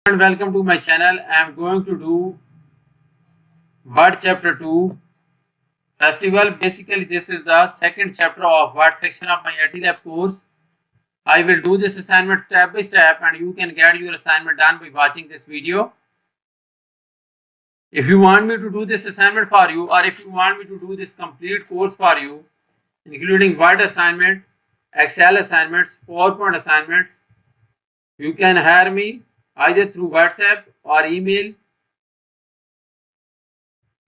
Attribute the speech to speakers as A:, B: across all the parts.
A: And welcome to my channel. I am going to do Word Chapter 2 Festival. Basically, this is the second chapter of Word section of my IT Lab course. I will do this assignment step by step and you can get your assignment done by watching this video. If you want me to do this assignment for you, or if you want me to do this complete course for you, including Word assignment, Excel assignments, PowerPoint assignments, you can hire me either through WhatsApp or email.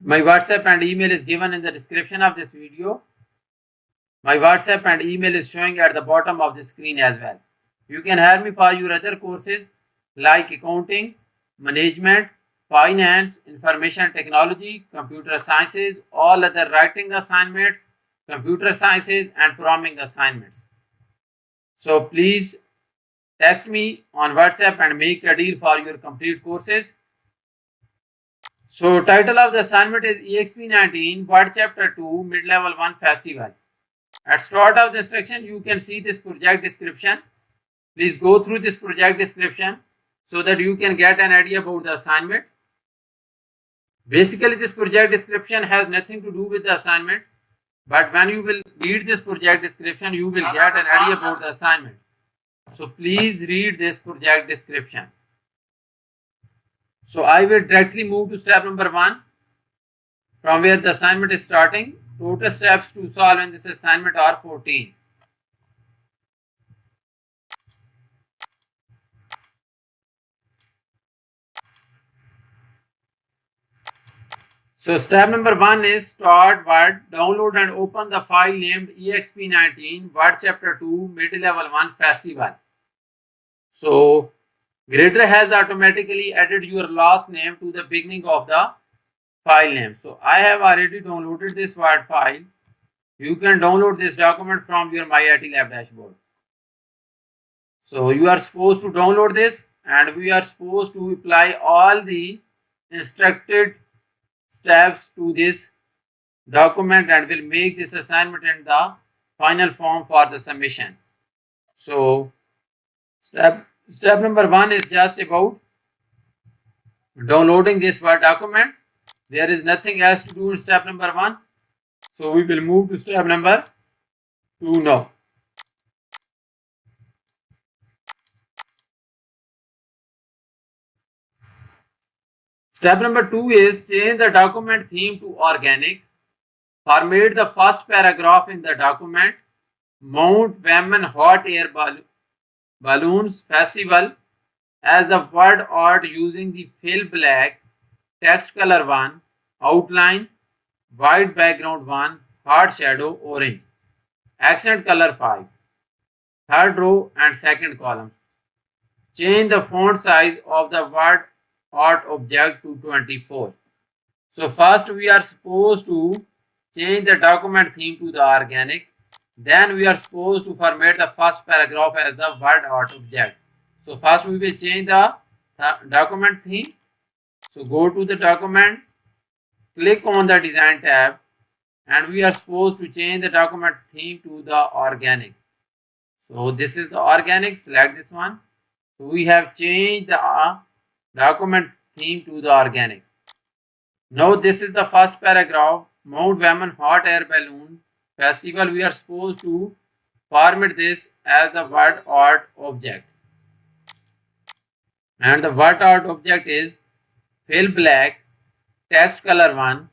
A: My WhatsApp and email is given in the description of this video. My WhatsApp and email is showing at the bottom of the screen as well. You can hire me for your other courses like accounting, management, finance, information technology, computer sciences, all other writing assignments, computer sciences and programming assignments. So please text me on WhatsApp and make a deal for your complete courses. So title of the assignment is EXP19 Word Chapter 2 Mid-Level 1 Festival. At start of the section you can see this project description. Please go through this project description so that you can get an idea about the assignment. Basically this project description has nothing to do with the assignment, but when you will read this project description you will get an idea about the assignment. So please read this project description. So I will directly move to step number 1 from where the assignment is starting. Total steps to solve in this assignment are 14. So step number 1 is start Word, download and open the file named EXP19 Word Chapter 2 Mid-Level 1 Festival. So Grader has automatically added your last name to the beginning of the file name. So I have already downloaded this Word file. You can download this document from your My IT Lab dashboard. So you are supposed to download this and we are supposed to apply all the instructed steps to this document and will make this assignment in the final form for the submission. So step number 1 is just about downloading this Word document. There is nothing else to do in step number 1. So we will move to step number 2 now. Step number 2 is change the document theme to organic. Format the first paragraph in the document. Mount Women Hot Air Balloons Festival as the word art using the fill black, text color 1, outline, white background 1, hard shadow orange, accent color 5, third row and second column. Change the font size of the word art object to 24. So first we are supposed to change the document theme to the organic. Then we are supposed to format the first paragraph as the word art object. So first we will change the document theme. So go to the document, click on the design tab and we are supposed to change the document theme to the organic. So this is the organic, select this one. So we have changed the document theme to the organic. Now this is the first paragraph, Mount Women Hot Air Balloon Festival. We are supposed to format this as the word art object. And the word art object is fill black, text color 1,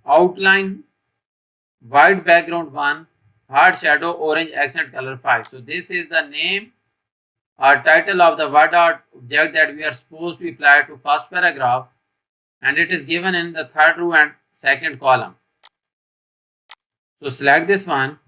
A: outline, white background 1, hard shadow orange, accent color 5. So this is the name or title of the word art object that we are supposed to apply to first paragraph, and it is given in the third row and second column. So select this one.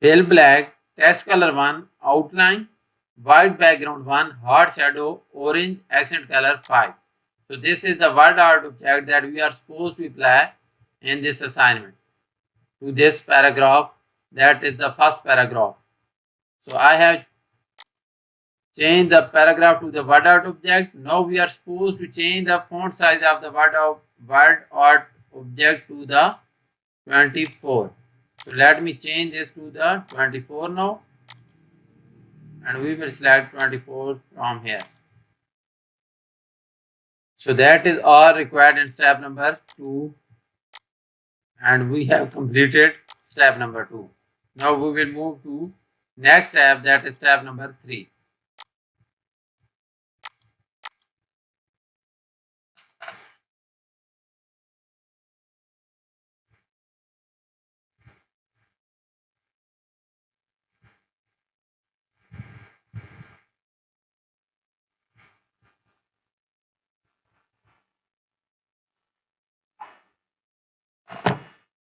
A: Fill black, text color 1, outline, white background 1, hard shadow orange, accent color 5. So this is the word art object that we are supposed to apply in this assignment to this paragraph, that is the first paragraph. So I have changed the paragraph to the word art object. Now we are supposed to change the font size of the word art object to the 24. So let me change this to the 24 now, and we will select 24 from here. So that is all required in step number 2, and we have completed step number 2. Now we will move to next step, that is step number 3.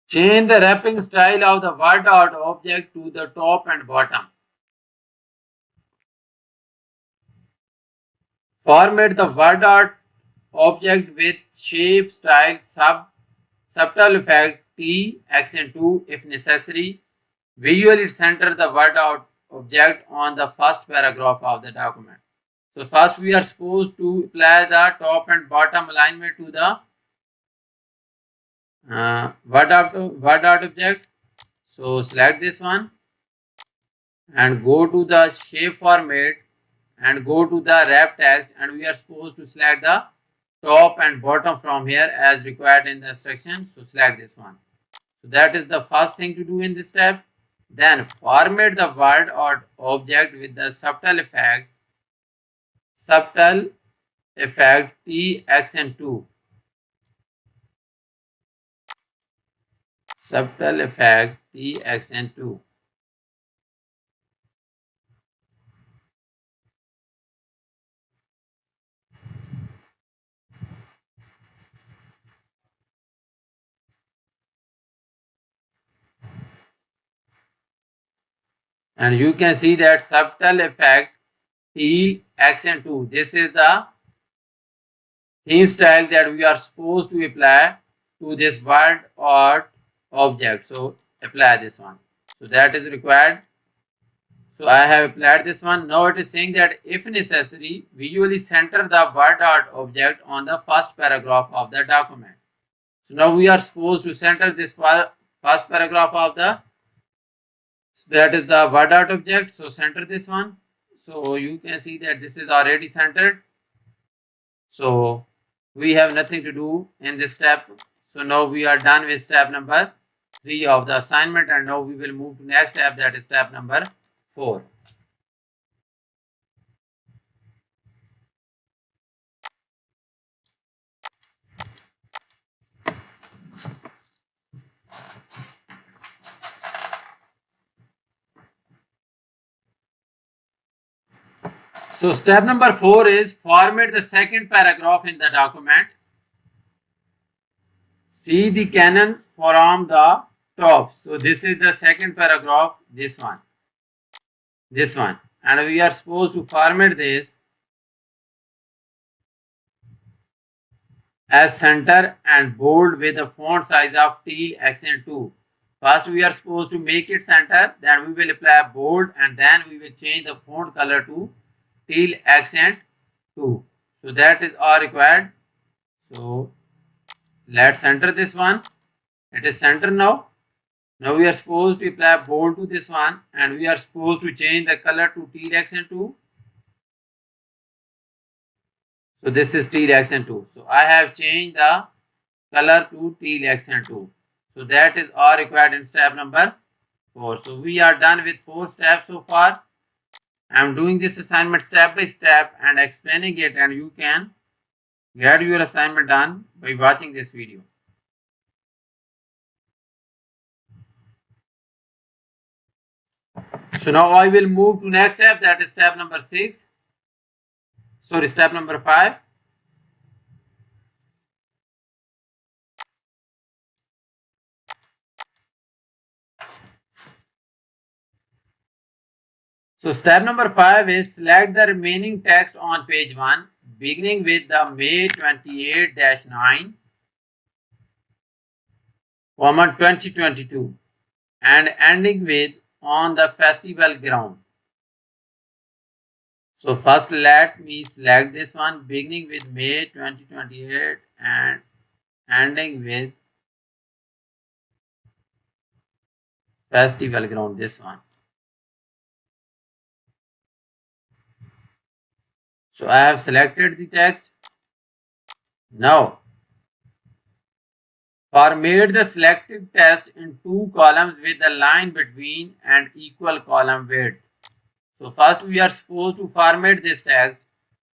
A: Change the wrapping style of the word art object to the top and bottom. Format the word art object with shape, style, subtle effect, T, accent 2 if necessary. Visually center the word art object on the first paragraph of the document. So first we are supposed to apply the top and bottom alignment to the word art object. So select this one and go to the shape format and go to the wrap text, and we are supposed to select the top and bottom from here as required in the instruction. So select this one. So that is the first thing to do in this step. Then format the word or object with the subtle effect T accent 2. Subtle effect T accent 2. And you can see that subtle effect T accent 2. This is the theme style that we are supposed to apply to this word or object. So apply this one. So that is required. So I have applied this one. Now it is saying that if necessary, visually center the word art object on the first paragraph of the document. So now we are supposed to center this first paragraph of the, so that is the word art object. So center this one. So you can see that this is already centered. So we have nothing to do in this step. So now we are done with step number 3 of the assignment, and now we will move to next step, that is step number 4. So step number 4 is format the second paragraph in the document. See the canon from the top. So this is the second paragraph, this one, and we are supposed to format this as center and bold with a font size of teal accent 2. First we are supposed to make it center, then we will apply bold, and then we will change the font color to teal accent 2. So that is all required. So let's center this one. It is center now. Now we are supposed to apply bold to this one, and we are supposed to change the color to teal accent 2. So this is teal accent 2. So I have changed the color to teal accent 2. So that is all required in step number 4. So we are done with 4 steps so far. I am doing this assignment step by step and explaining it, and you can get your assignment done by watching this video. So now I will move to next step, that is step number 6. Sorry, step number 5. So step number 5 is select the remaining text on page 1, beginning with the May 28-9, 2022 and ending with on the festival ground. So first let me select this one, beginning with May 2028 and ending with festival ground, this one. So I have selected the text. Now format the selected text in two columns with a line between and equal column width. So first we are supposed to format this text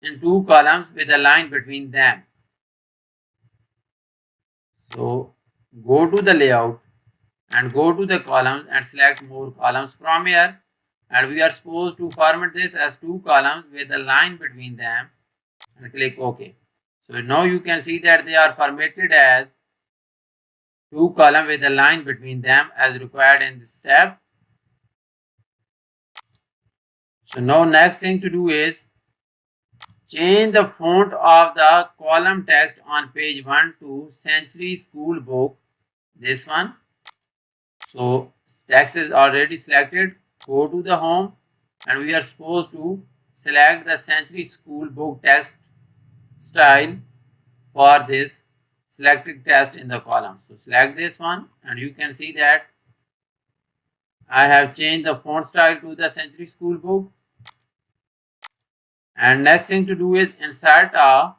A: in two columns with a line between them. So go to the layout and go to the columns and select more columns from here, and we are supposed to format this as two columns with a line between them and click OK. So now you can see that they are formatted as two columns with a line between them as required in this step. So now next thing to do is change the font of the column text on page 1 to Century School Book, this one. So text is already selected. Go to the home and we are supposed to select the Century School Book text style for this selected text in the column. So select this one and you can see that I have changed the font style to the Century School Book. And next thing to do is insert a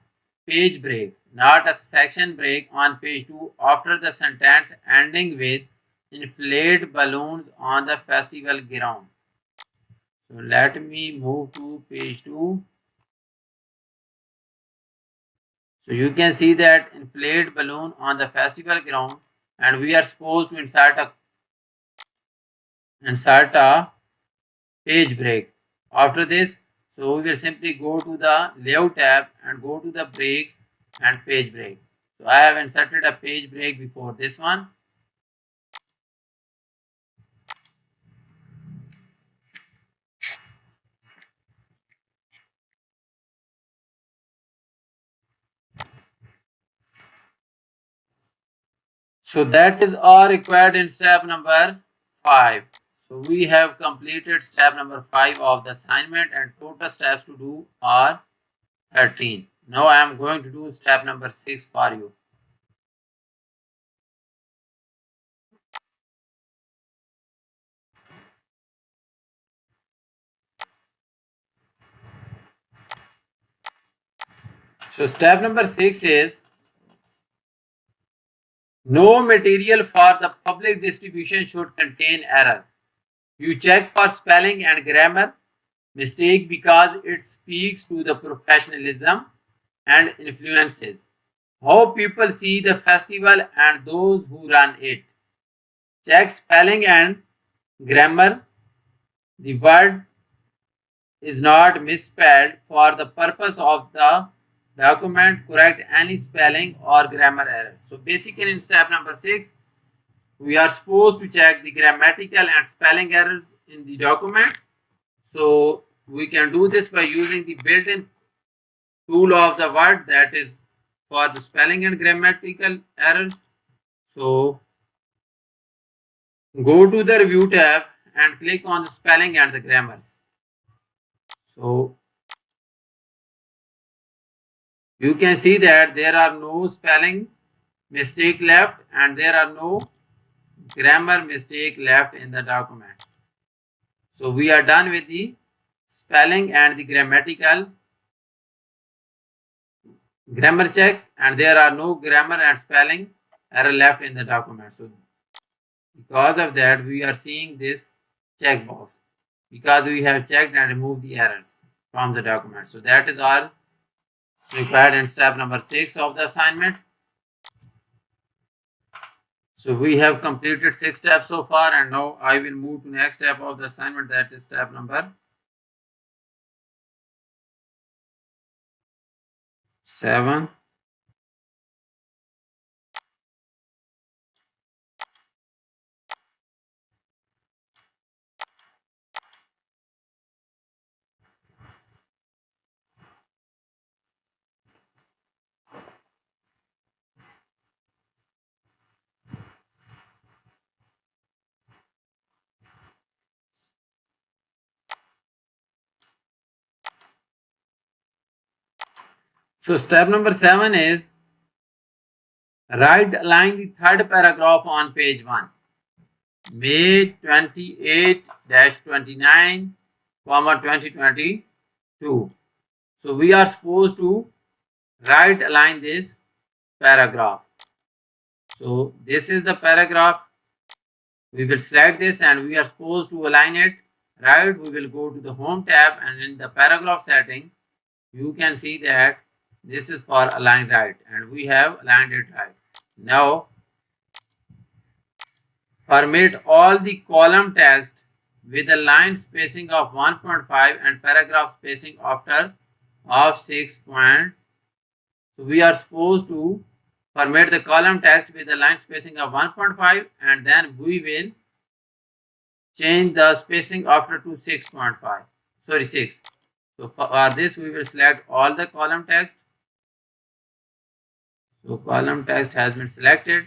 A: page break, not a section break, on page 2 after the sentence ending with inflate balloons on the festival ground. So let me move to page 2. So you can see that inflate balloon on the festival ground, and we are supposed to insert a page break. After this, so we will simply go to the layout tab and go to the breaks and page break. So I have inserted a page break before this one. So that is all required in step number 5. So we have completed step number 5 of the assignment, and total steps to do are 13. Now I am going to do step number 6 for you. So step number 6 is no material for the public distribution should contain error. You check for spelling and grammar mistake because it speaks to the professionalism and influences how people see the festival and those who run it. Check spelling and grammar. The word is not misspelled for the purpose of the document. Correct any spelling or grammar errors. So basically in step number 6, we are supposed to check the grammatical and spelling errors in the document. So we can do this by using the built-in tool of the Word, that is for the spelling and grammatical errors. So go to the review tab and click on the spelling and the grammars. So you can see that there are no spelling mistake left and there are no grammar mistake left in the document. So we are done with the spelling and the grammatical grammar check, and there are no grammar and spelling error left in the document. So because of that, we are seeing this checkbox because we have checked and removed the errors from the document. So that is all required in step number 6 of the assignment. So we have completed 6 steps so far, and now I will move to next step of the assignment, that is step number 7. So step number 7 is write line the third paragraph on page 1. May 28-29, 2022. So we are supposed to right align this paragraph. So this is the paragraph. We will select this and we are supposed to align it right. We will go to the home tab, and in the paragraph setting you can see that this is for align right, and we have aligned it right. Now format all the column text with a line spacing of 1.5 and paragraph spacing after of 6 point. So we are supposed to format the column text with a line spacing of 1.5, and then we will change the spacing after to 6.5. Sorry, 6. So for this we will select all the column text. So column text has been selected,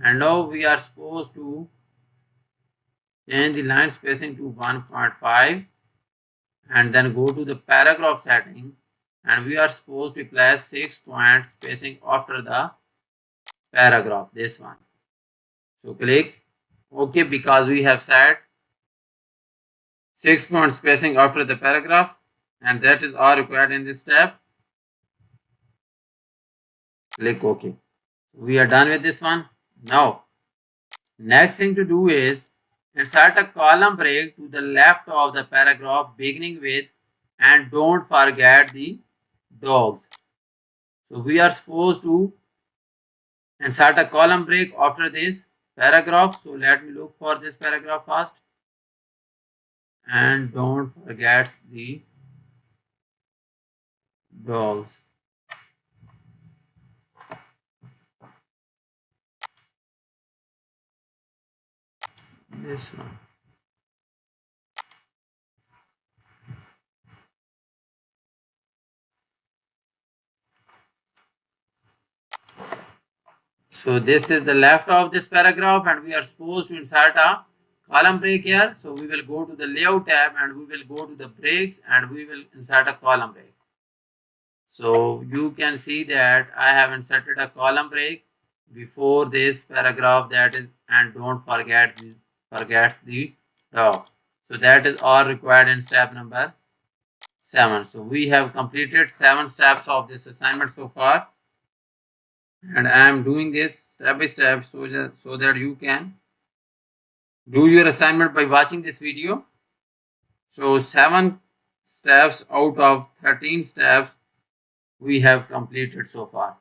A: and now we are supposed to change the line spacing to 1.5 and then go to the paragraph setting, and we are supposed to place 6 point spacing after the paragraph, this one. So click OK because we have set 6 point spacing after the paragraph, and that is all required in this step. Click OK. We are done with this one. Now next thing to do is insert a column break to the left of the paragraph beginning with and don't forget the dogs. So we are supposed to insert a column break after this paragraph. So let me look for this paragraph first, and don't forget the dogs. This one. So this is the left of this paragraph, and we are supposed to insert a column break here. So we will go to the layout tab and we will go to the breaks and we will insert a column break. So you can see that I have inserted a column break before this paragraph, that is, and don't forget the dog. So that is all required in step number 7. So we have completed 7 steps of this assignment so far, and I am doing this step by step so that you can do your assignment by watching this video. So 7 steps out of 13 steps we have completed so far.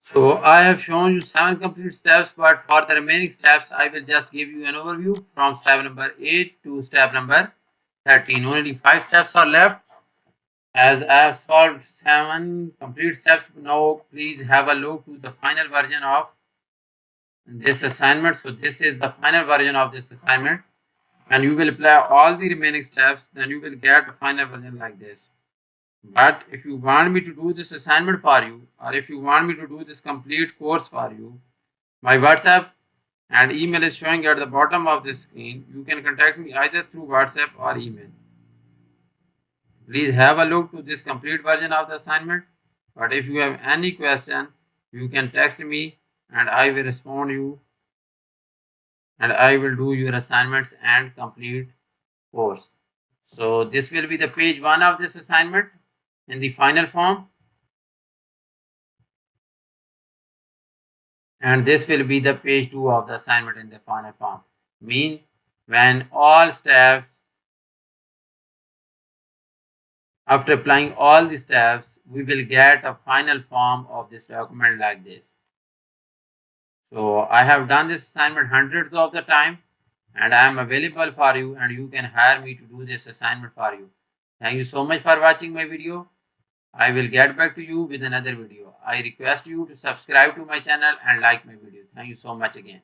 A: So I have shown you 7 complete steps, but for the remaining steps I will just give you an overview from step number 8 to step number 13. Only 5 steps are left. As I have solved 7 complete steps, now please have a look to the final version of this assignment. So this is the final version of this assignment, and you will apply all the remaining steps, then you will get a final version like this. But if you want me to do this assignment for you, or if you want me to do this complete course for you, my WhatsApp and email is showing at the bottom of the screen. You can contact me either through WhatsApp or email. Please have a look to this complete version of the assignment. But if you have any question, you can text me and I will respond you, and I will do your assignments and complete course. So this will be the page 1 of this assignment in the final form, and this will be the page 2 of the assignment in the final form. Mean when all steps, after applying all the steps, we will get a final form of this document like this. So I have done this assignment hundreds of the time, and I am available for you, and you can hire me to do this assignment for you. Thank you so much for watching my video. I will get back to you with another video. I request you to subscribe to my channel and like my video. Thank you so much again.